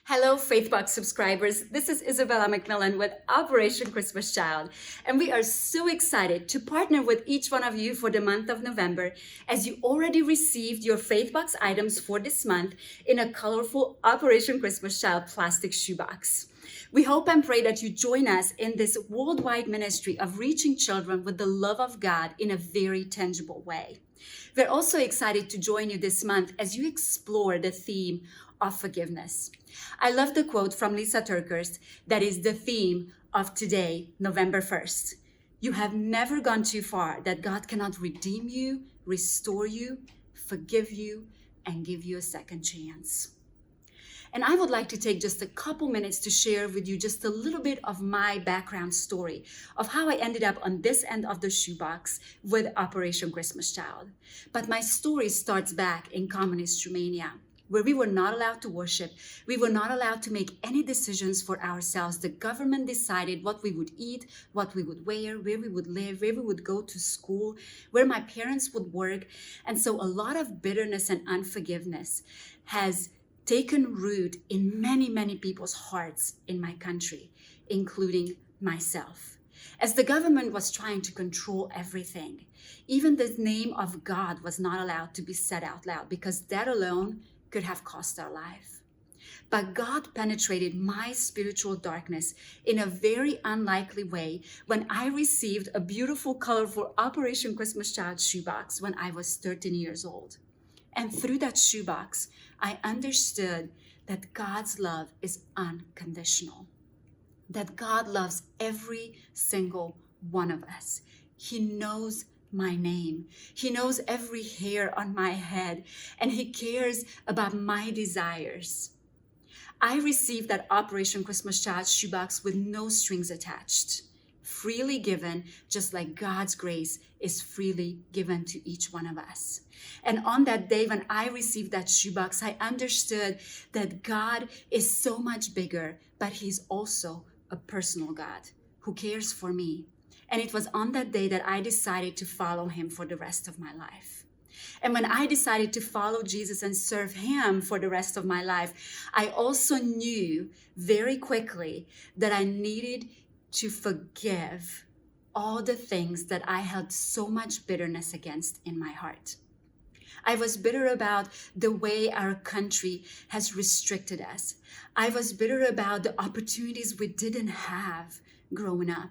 Hello, Faithbox subscribers. This is Isabella McMillan with Operation Christmas Child, and we are so excited to partner with each one of you for the month of November, as you already received your Faithbox items for this month in a colorful Operation Christmas Child plastic shoebox. We hope and pray that you join us in this worldwide ministry of reaching children with the love of God in a very tangible way. We're also excited to join you this month as you explore the theme of forgiveness. I love the quote from Lisa Turkers that is the theme of today, November 1st. You have never gone too far that God cannot redeem you, restore you, forgive you, and give you a second chance. And I would like to take just a couple minutes to share with you just a little bit of my background story of how I ended up on this end of the shoebox with Operation Christmas Child. But my story starts back in communist Romania, where we were not allowed to worship. We were not allowed to make any decisions for ourselves. The government decided what we would eat, what we would wear, where we would live, where we would go to school, where my parents would work. And so a lot of bitterness and unforgiveness has taken root in many, many people's hearts in my country, including myself. As the government was trying to control everything, even the name of God was not allowed to be said out loud because that alone could have cost our life. But God penetrated my spiritual darkness in a very unlikely way when I received a beautiful, colorful Operation Christmas Child shoebox when I was 13 years old. And through that shoebox, I understood that God's love is unconditional, that God loves every single one of us. He knows my name. He knows every hair on my head, and He cares about my desires. I received that Operation Christmas Child shoebox with no strings attached, freely given, just like God's grace is freely given to each one of us. And on that day when I received that shoebox, I understood that God is so much bigger, but He's also a personal God who cares for me. And it was on that day that I decided to follow Him for the rest of my life. And when I decided to follow Jesus and serve Him for the rest of my life, I also knew very quickly that I needed to forgive all the things that I held so much bitterness against in my heart. I was bitter about the way our country has restricted us. I was bitter about the opportunities we didn't have growing up.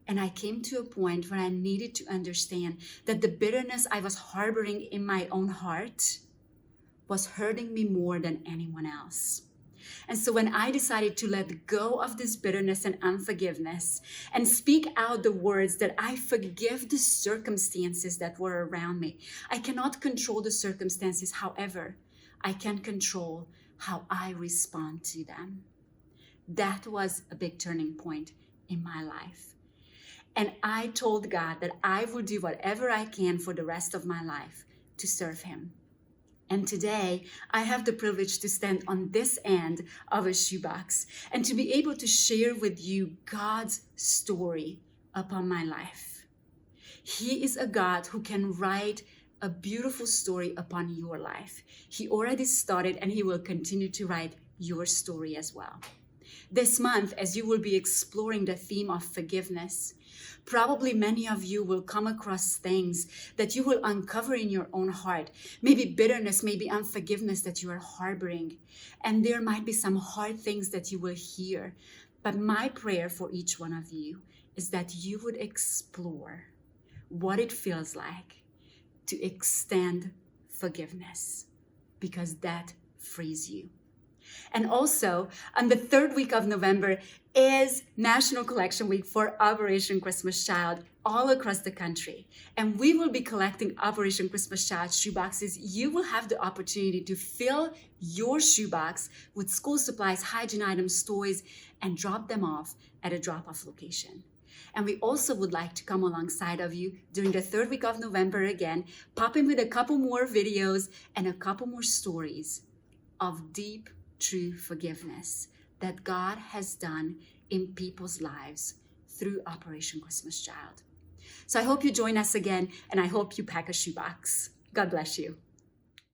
And I came to a point where I needed to understand that the bitterness I was harboring in my own heart was hurting me more than anyone else. And so when I decided to let go of this bitterness and unforgiveness and speak out the words that I forgive the circumstances that were around me, I cannot control the circumstances. However, I can control how I respond to them. That was a big turning point in my life. And I told God that I would do whatever I can for the rest of my life to serve Him. And today, I have the privilege to stand on this end of a shoebox and to be able to share with you God's story upon my life. He is a God who can write a beautiful story upon your life. He already started and He will continue to write your story as well. This month, as you will be exploring the theme of forgiveness, probably many of you will come across things that you will uncover in your own heart. Maybe bitterness, maybe unforgiveness that you are harboring. And there might be some hard things that you will hear. But my prayer for each one of you is that you would explore what it feels like to extend forgiveness, because that frees you. And also, on the third week of November is National Collection Week for Operation Christmas Child all across the country. And we will be collecting Operation Christmas Child shoeboxes. You will have the opportunity to fill your shoebox with school supplies, hygiene items, toys, and drop them off at a drop-off location. And we also would like to come alongside of you during the third week of November again, pop in with a couple more videos and a couple more stories of deep, true forgiveness that God has done in people's lives through Operation Christmas Child. So I hope you join us again, and I hope you pack a shoebox. God bless you.